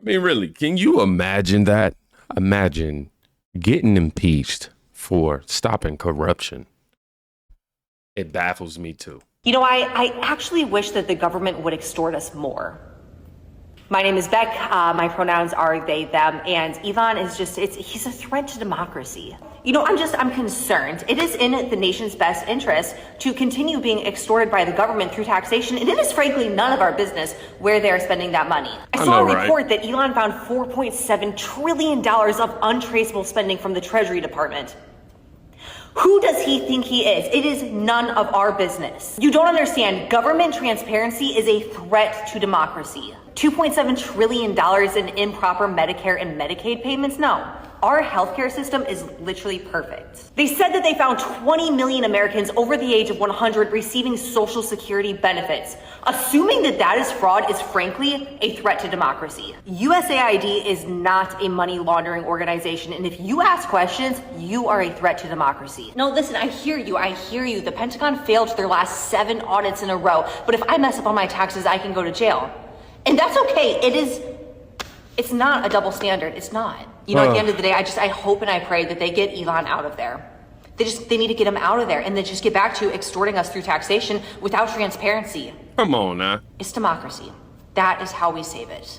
mean, really, can you imagine that? Imagine getting impeached for stopping corruption. It baffles me too. You know, I actually wish that the government would extort us more. My name is Beck. My pronouns are they, them, and Elon is he's a threat to democracy. You know, I'm concerned. It is in the nation's best interest to continue being extorted by the government through taxation, and it is frankly none of our business where they're spending that money. I saw a report that Elon found $4.7 trillion of untraceable spending from the Treasury Department. Who does he think he is? It is none of our business. You don't understand. Government transparency is a threat to democracy. $2.7 trillion in improper Medicare and Medicaid payments? No. Our healthcare system is literally perfect. They said that they found 20 million Americans over the age of 100 receiving Social Security benefits. Assuming that that is fraud is frankly a threat to democracy. USAID is not a money laundering organization, and if you ask questions, you are a threat to democracy. No, listen, I hear you. The Pentagon failed their last 7 audits in a row, but if I mess up on my taxes, I can go to jail. And that's okay. It's not a double standard. It's not. You know, at the end of the day, I hope and I pray that they get Elon out of there. They need to get him out of there and then just get back to extorting us through taxation without transparency. Come on now. It's democracy. That is how we save it.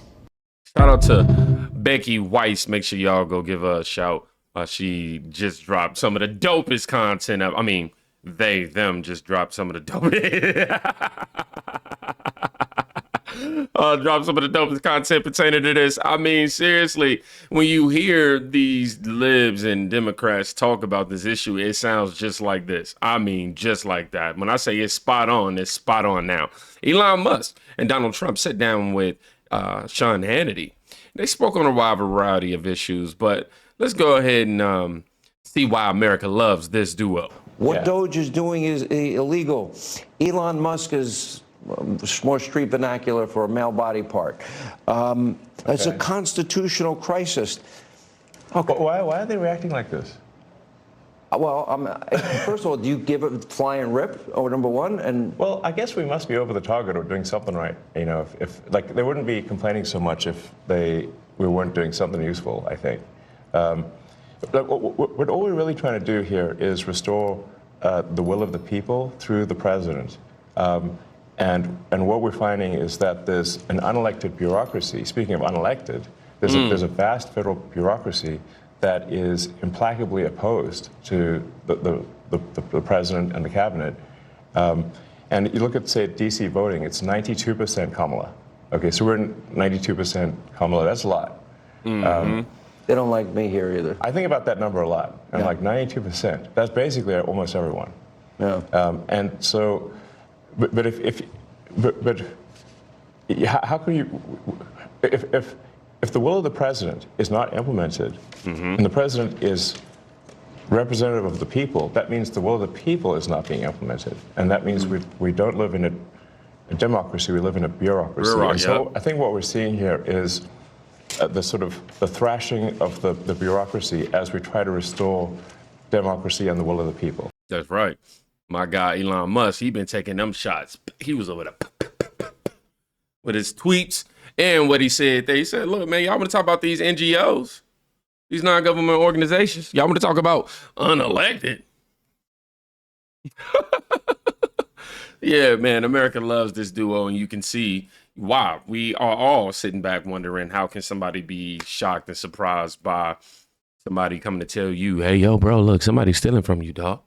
Shout out to Becky Weiss. Make sure y'all go give her a shout. She just dropped some of the dopest content. I mean, them just dropped some of the dopest. Drop some of the dopest content pertaining to this. I mean, seriously, when you hear these libs and Democrats talk about this issue, it sounds just like this. I mean, just like that. When I say it's spot on now. Elon Musk and Donald Trump sat down with Sean Hannity. They spoke on a wide variety of issues, but let's go ahead and see why America loves this duo. What DOGE is doing is illegal. Elon Musk is more street vernacular for a male body part. It's a constitutional crisis. Okay. Why are they reacting like this? Well, first of all, do you give it flying rip? Number one, and well, I guess we must be over the target or doing something right. You know, if like they wouldn't be complaining so much if we weren't doing something useful. I think. What all we're really trying to do here is restore the will of the people through the president. And what we're finding is that there's an unelected bureaucracy. Speaking of unelected, there's a vast federal bureaucracy that is implacably opposed to the president and the cabinet. And you look at, say, DC voting, it's 92% Kamala. Okay, so we're 92% Kamala. That's a lot. They don't like me here either. I think about that number a lot. And like 92%, that's basically almost everyone. Yeah. And so. But how can you, if the will of the president is not implemented, and the president is representative of the people, that means the will of the people is not being implemented, and that means we don't live in a democracy, we live in a bureaucracy. And so I think what we're seeing here is the thrashing of the bureaucracy as we try to restore democracy and the will of the people. That's right. My guy, Elon Musk, he been taking them shots. He was over there with his tweets and what he said there. He said, look, man, y'all want to talk about these NGOs, these non-government organizations? Y'all want to talk about unelected? Yeah, man, America loves this duo, and you can see why. We are all sitting back wondering, how can somebody be shocked and surprised by somebody coming to tell you, hey, yo, bro, look, somebody's stealing from you, dog.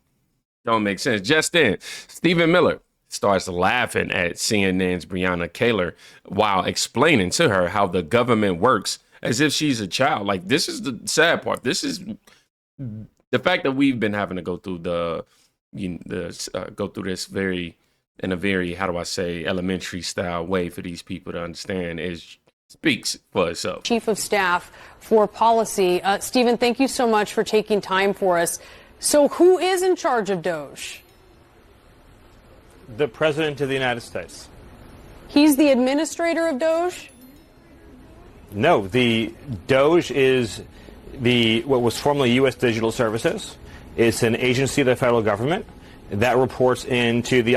Don't make sense. Just then, Stephen Miller starts laughing at CNN's Breonna Taylor while explaining to her how the government works as if she's a child. Like, this is the sad part. This is the fact that we've been having to go through this in a very, how do I say, elementary style way for these people to understand speaks for itself. Chief of Staff for Policy. Stephen, thank you so much for taking time for us. So who is in charge of DOGE? The President of the United States. He's the administrator of DOGE? No, the DOGE is what was formerly U.S. Digital Services. It's an agency of the federal government that reports into the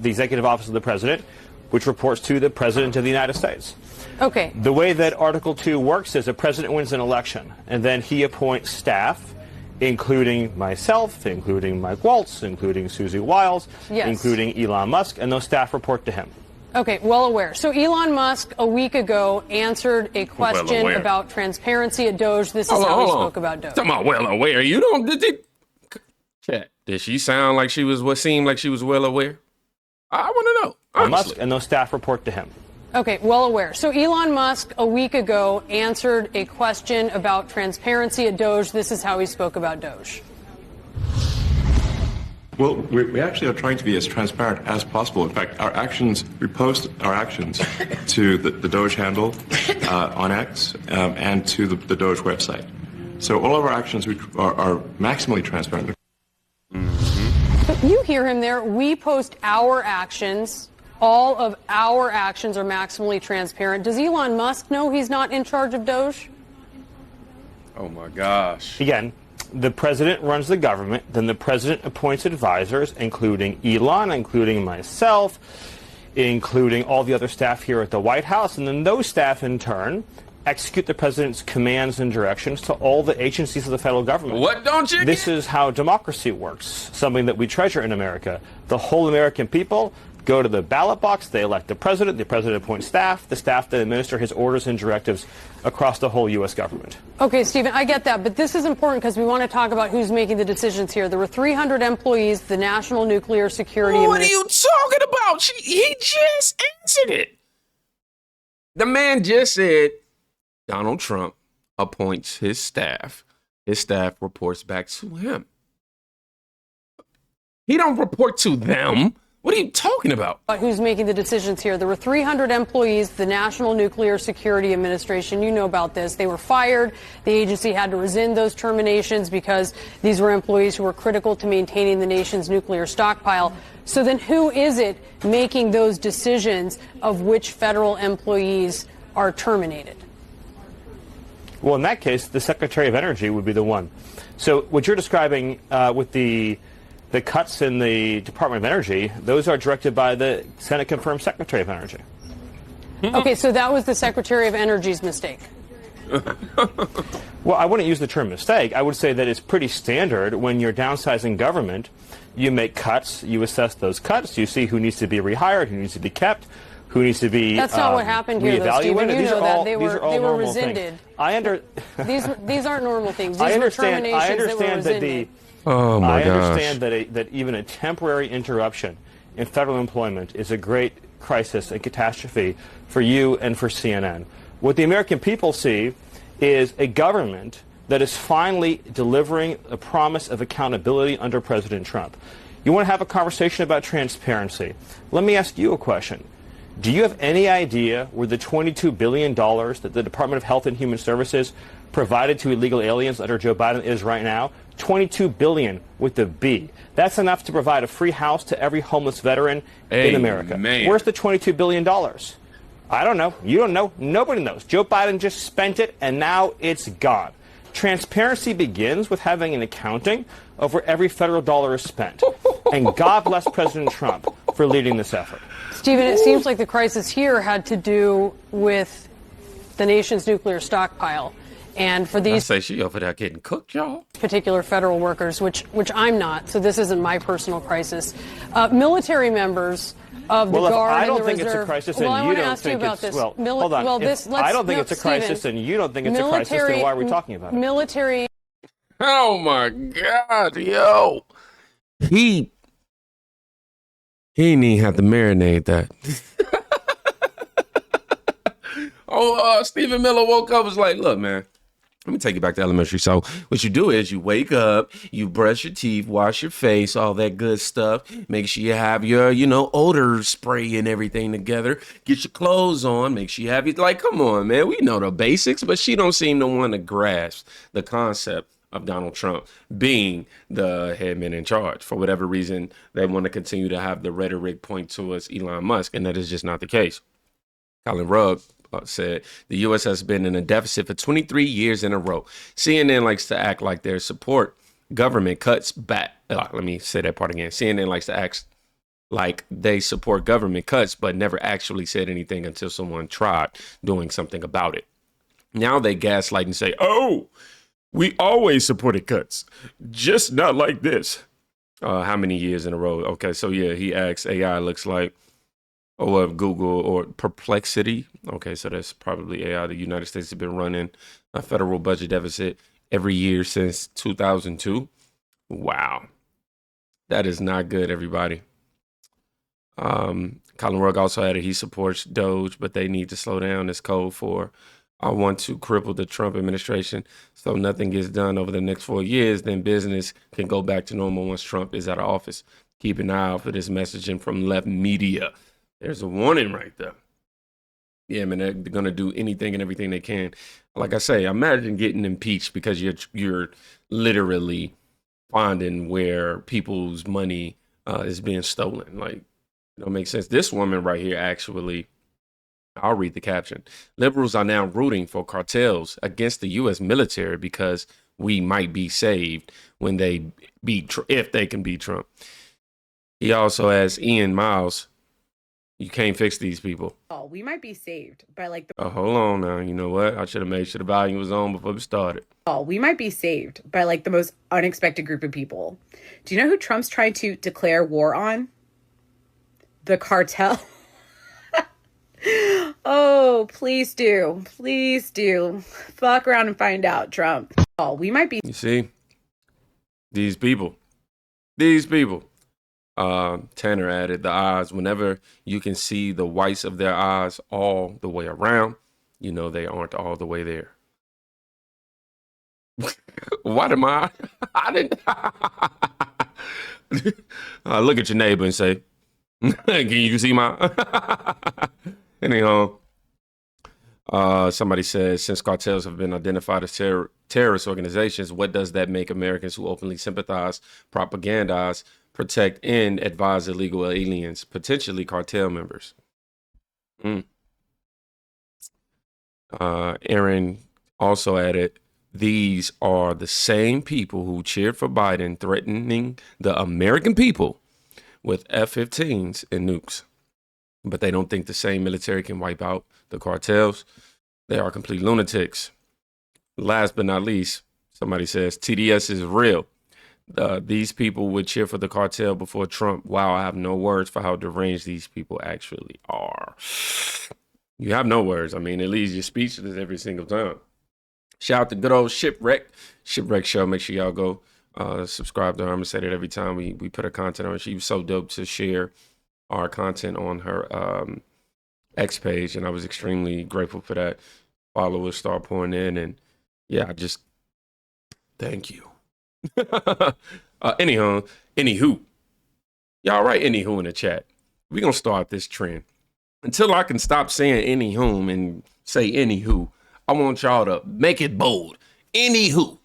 Executive Office of the President. which reports to the President of the United States. Okay. The way that Article 2 works is a president wins an election, and then he appoints staff, including myself, including Mike Waltz, including Susie Wiles, including Elon Musk, and those staff report to him. Okay, well aware. So Elon Musk a week ago answered a question about transparency at DOGE. This is how he spoke about DOGE. Talking about well aware. You don't... Chat. Did she sound like she was what seemed like she was well aware? I want to know. Honestly. Musk and those staff report to him. Okay, well aware. So Elon Musk a week ago answered a question about transparency at DOGE. This is how he spoke about DOGE. Well, we actually are trying to be as transparent as possible. In fact, our actions, we post our actions to the DOGE handle on X and to the DOGE website. So all of our actions are maximally transparent. You hear him there. We post our actions. All of our actions are maximally transparent. Does Elon Musk know he's not in charge of DOGE? Oh, my gosh. Again, the president runs the government. Then the president appoints advisors, including Elon, including myself, including all the other staff here at the White House. And then those staff, in turn, execute the president's commands and directions to all the agencies of the federal government. What don't you This is how democracy works, something that we treasure in America. The whole American people go to the ballot box, they elect the president appoints staff, the staff then administer his orders and directives across the whole U.S. government. Okay, Stephen, I get that, but this is important because we want to talk about who's making the decisions here. There were 300 employees, the National Nuclear Security What are you talking about? He just answered it. The man just said Donald Trump appoints his staff. His staff reports back to him. He don't report to them. What are you talking about? Who's making the decisions here? There were 300 employees, the National Nuclear Security Administration. You know about this. They were fired. The agency had to rescind those terminations because these were employees who were critical to maintaining the nation's nuclear stockpile. So then who is it making those decisions of which federal employees are terminated? Well, in that case, the Secretary of Energy would be the one. So what you're describing with the cuts in the Department of Energy, those are directed by the Senate-confirmed Secretary of Energy. Okay, so that was the Secretary of Energy's mistake. Well, I wouldn't use the term mistake. I would say that it's pretty standard when you're downsizing government. You make cuts, you assess those cuts, you see who needs to be rehired, who needs to be kept, who needs to be That's not what happened here, though, Stephen. You know that. They were rescinded. These aren't normal things. These were terminations that were rescinded. Oh my gosh. I understand that even a temporary interruption in federal employment is a great crisis and catastrophe for you and for CNN. What the American people see is a government that is finally delivering a promise of accountability under President Trump. You want to have a conversation about transparency. Let me ask you a question. Do you have any idea where the $22 billion that the Department of Health and Human Services provided to illegal aliens under Joe Biden is right now? $22 billion with a B. That's enough to provide a free house to every homeless veteran in America. Where's the $22 billion? I don't know. You don't know. Nobody knows. Joe Biden just spent it, and now it's gone. Transparency begins with having an accounting of where every federal dollar is spent. And God bless President Trump for leading this effort. Stephen, it seems like the crisis here had to do with the nation's nuclear stockpile. And for these I say she over there getting cooked, y'all. particular federal workers, which I'm not, so this isn't my personal crisis, military members of the Guard I and don't the think Reserve. it's a crisis, well, and I you don't ask you think about it's this. well. Hold on. I don't think it's a crisis, Stephen, and you don't think it's a crisis. Then why are we talking about it? Military. Oh my God, yo. He didn't even have to marinate that. Stephen Miller woke up and was like, look, man, let me take you back to elementary. So what you do is you wake up, you brush your teeth, wash your face, all that good stuff. Make sure you have your, odor spray and everything together. Get your clothes on. Make sure you have your, come on, man. We know the basics, but she don't seem to want to grasp the concept of Donald Trump being the head man in charge. For whatever reason, they want to continue to have the rhetoric point towards Elon Musk, and that is just not the case. Colin Rugg said the U.S. has been in a deficit for 23 years in a row. CNN likes to act like their support government cuts back. Let me say that part again. CNN likes to act like they support government cuts, but never actually said anything until someone tried doing something about it. Now they gaslight and say, oh, we always supported cuts, just not like this. How many years in a row? Okay, so yeah, he asks AI looks like, Google or Perplexity. Okay, so that's probably AI. The United States has been running a federal budget deficit every year since 2002. Wow. That is not good, everybody. Colin Rugg also added he supports DOGE, but they need to slow down this code for I want to cripple the Trump administration so nothing gets done over the next 4 years. Then business can go back to normal once Trump is out of office. Keep an eye out for this messaging from left media. There's a warning right there. Yeah, man, they're going to do anything and everything they can. Like I say, imagine getting impeached because you're literally finding where people's money is being stolen. Like, it don't make sense. This woman right here, actually, I'll read the caption. Liberals are now rooting for cartels against the U.S. military because we might be saved when they if they can beat Trump. He also has Ian Miles. You can't fix these people. Oh, we might be saved by like the. Oh, hold on now. You know what? I should have made sure the volume was on before we started. Oh, we might be saved by like the most unexpected group of people. Do you know who Trump's trying to declare war on? The cartel. Oh, please do. Please do. Fuck around and find out, Trump. Oh, we might be. You see? These people. Tanner added the eyes. Whenever you can see the whites of their eyes all the way around, you know they aren't all the way there. What am I? I didn't. Look at your neighbor and say, can you see my? Anyhow, somebody says, since cartels have been identified as terrorist organizations, what does that make Americans who openly sympathize, propagandize, protect, and advise illegal aliens, potentially cartel members? Aaron also added, these are the same people who cheered for Biden threatening the American people with F-15s and nukes. But they don't think the same military can wipe out the cartels. They are complete lunatics. Last but not least, somebody says, TDS is real. These people would cheer for the cartel before Trump. Wow, I have no words for how deranged these people actually are. You have no words. I mean, it leaves you speechless every single time. Shout out to good old Shipwreck Show. Make sure y'all go subscribe to her. I'm going to say that every time we put her content on. She was so dope to share our content on her X page, and I was extremely grateful for that. Followers start pouring in, and yeah, just thank you. Anywho, y'all write anywho in the chat. We're gonna start this trend. Until I can stop saying anywho and say anywho, I want y'all to make it bold. Anywho.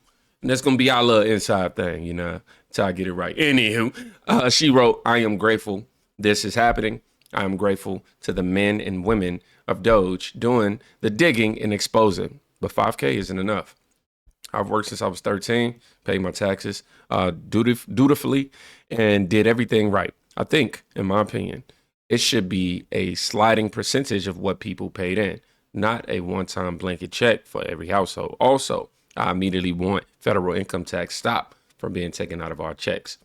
And that's gonna be our little inside thing, you know, until I get it right. Anywho, she wrote, I am grateful this is happening. I am grateful to the men and women of DOGE doing the digging and exposing. But 5K isn't enough. I've worked since I was 13, paid my taxes dutifully, and did everything right. I think, in my opinion, it should be a sliding percentage of what people paid in, not a one-time blanket check for every household. Also, I immediately want federal income tax stop from being taken out of our checks.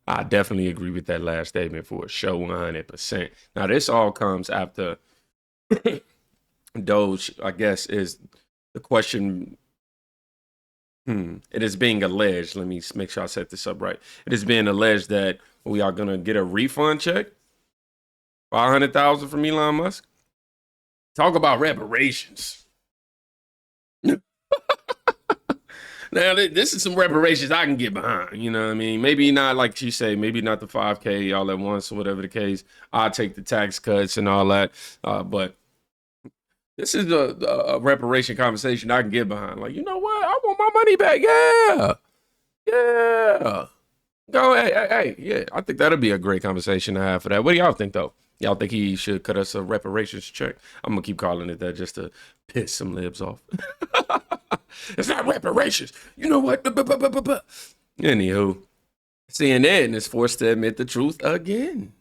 I definitely agree with that last statement for sure, 100%. Now, this all comes after DOGE, I guess, is the question. It is being alleged. Let me make sure I set this up right. It is being alleged that we are going to get a refund check, $500,000 from Elon Musk. Talk about reparations. Now, this is some reparations I can get behind. You know what I mean? Maybe not, like you say, maybe not the 5K all at once or whatever the case. I'll take the tax cuts and all that. But this is a reparation conversation I can get behind. Like, you know what? I want my money back. Yeah. Go, hey. Yeah, I think that'll be a great conversation to have for that. What do y'all think, though? Y'all think he should cut us a reparations check? I'm going to keep calling it that just to piss some libs off. It's not reparations. You know what? Anywho, CNN is forced to admit the truth again.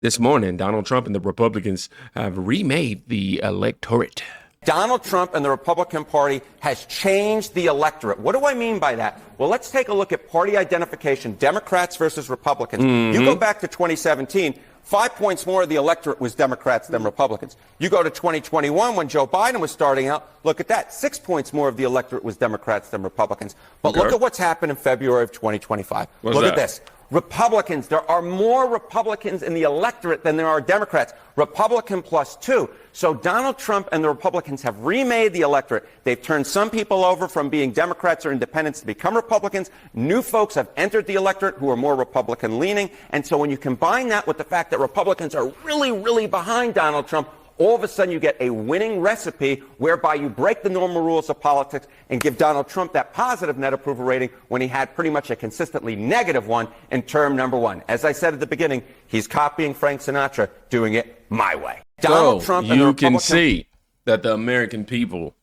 This morning, Donald Trump and the Republicans have remade the electorate. Donald Trump and the Republican Party has changed the electorate. What do I mean by that? Well, let's take a look at party identification, Democrats versus Republicans. You go back to 2017, 5 points more of the electorate was Democrats than Republicans. You go to 2021 when Joe Biden was starting out, look at that, 6 points more of the electorate was Democrats than Republicans. But look at what's happened in February of 2025. Look at this. Republicans, there are more Republicans in the electorate than there are Democrats. Republican +2. So Donald Trump and the Republicans have remade the electorate. They've turned some people over from being Democrats or independents to become Republicans. New folks have entered the electorate who are more Republican leaning. And so when you combine that with the fact that Republicans are really, really behind Donald Trump, all of a sudden you get a winning recipe whereby you break the normal rules of politics and give Donald Trump that positive net approval rating when he had pretty much a consistently negative one in term number one. As I said at the beginning, he's copying Frank Sinatra, doing it my way. Donald Trump and the you can Republican- see that the American people,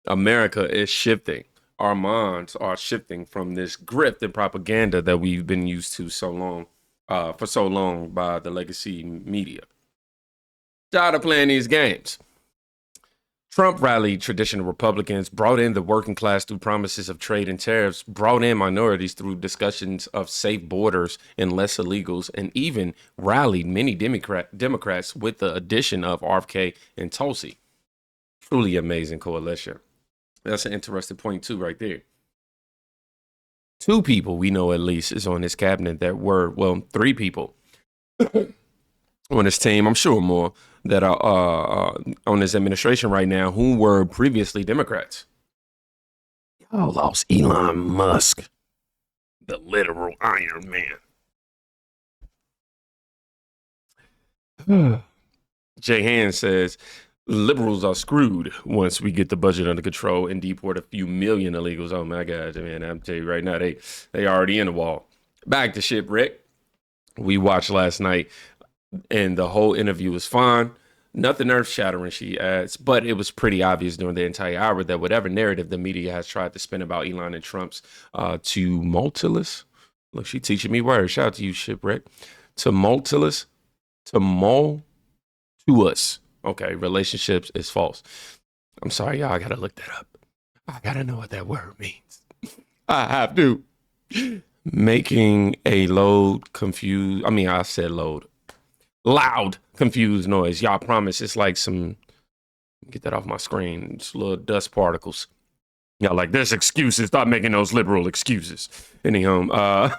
America is shifting. Our minds are shifting from this grift and propaganda that we've been used to for so long by the legacy media. Tired of playing these games. Trump rallied traditional Republicans, brought in the working class through promises of trade and tariffs, brought in minorities through discussions of safe borders and less illegals, and even rallied many Democrats with the addition of RFK and Tulsi. Truly amazing coalition. That's an interesting point too right there. 2 people we know at least is on this cabinet that were, well, 3 people on this team, I'm sure more, that are on this administration right now who were previously Democrats. Y'all lost Elon Musk, the literal Iron Man. Jay Hand says, liberals are screwed once we get the budget under control and deport a few million illegals. Oh my God, man, I'm telling you right now, they already in the wall. Back to shipwreck. We watched last night, and the whole interview was fine. Nothing earth-shattering, she adds, but it was pretty obvious during the entire hour that whatever narrative the media has tried to spin about Elon and Trump's tumultuous, look, she teaching me words. Shout out to you, shipwreck. Tumultuous, okay, relationships is false. I'm sorry, y'all, I gotta look that up. I gotta know what that word means. I have to. Making a loud, confused noise. Y'all promise it's like some, get that off my screen, it's little dust particles. Y'all like, there's excuses. Stop making those liberal excuses. Anyhow,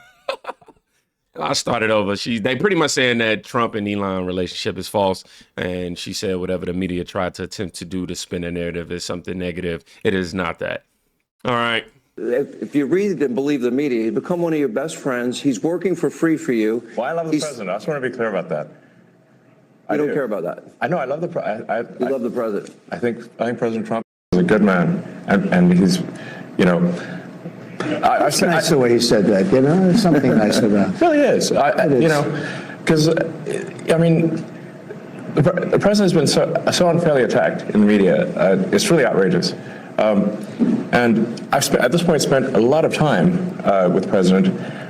I started over. They pretty much saying that Trump and Elon relationship is false. And she said whatever the media tried to attempt to do to spin a narrative is something negative. It is not that. All right. If you read and believe the media, he's become one of your best friends. He's working for free for you. Well, I love the president. I just want to be clear about that. I don't care about that. I know. I love the president. You love the president. I think President Trump is a good man, and he's, It's nice the way he said that, There's something nice about it. It really is. Because, the president's been so unfairly attacked in the media. It's really outrageous. And I've at this point spent a lot of time with the president,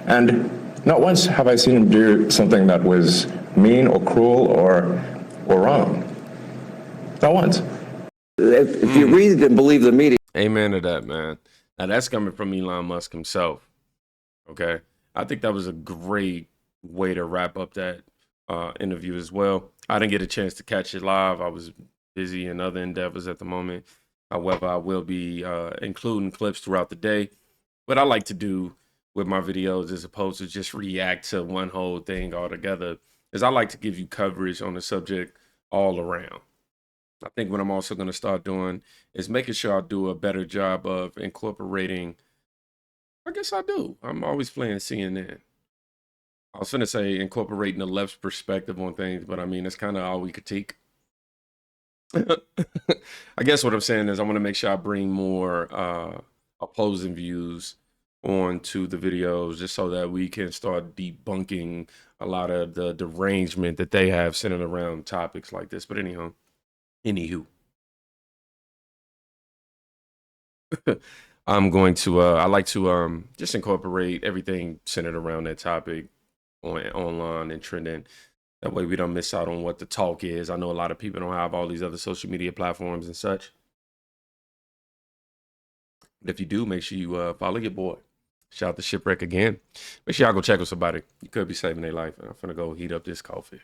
and not once have I seen him do something that was mean or cruel or wrong. Not once. If you read and believe the media. Amen to that, man. Now that's coming from Elon Musk himself. Okay. I think that was a great way to wrap up that interview as well. I didn't get a chance to catch it live. I was busy in other endeavors at the moment. However, I will be including clips throughout the day. What I like to do with my videos, as opposed to just react to one whole thing altogether, is I like to give you coverage on the subject all around. I think what I'm also going to start doing is making sure I do a better job of incorporating. I guess I do. I'm always playing CNN. I was going to say incorporating the left's perspective on things, but I mean, that's kind of all we critique. I guess what I'm saying is I want to make sure I bring more opposing views onto the videos, just so that we can start debunking a lot of the derangement that they have centered around topics like this. But anywho, I'm going to I like to just incorporate everything centered around that topic online and trending That way we don't miss out on what the talk is. I know a lot of people don't have all these other social media platforms and such. But if you do, make sure you follow your boy. Shout out to Shipwreck again. Make sure y'all go check with somebody. You could be saving their life. And I'm finna go heat up this coffee.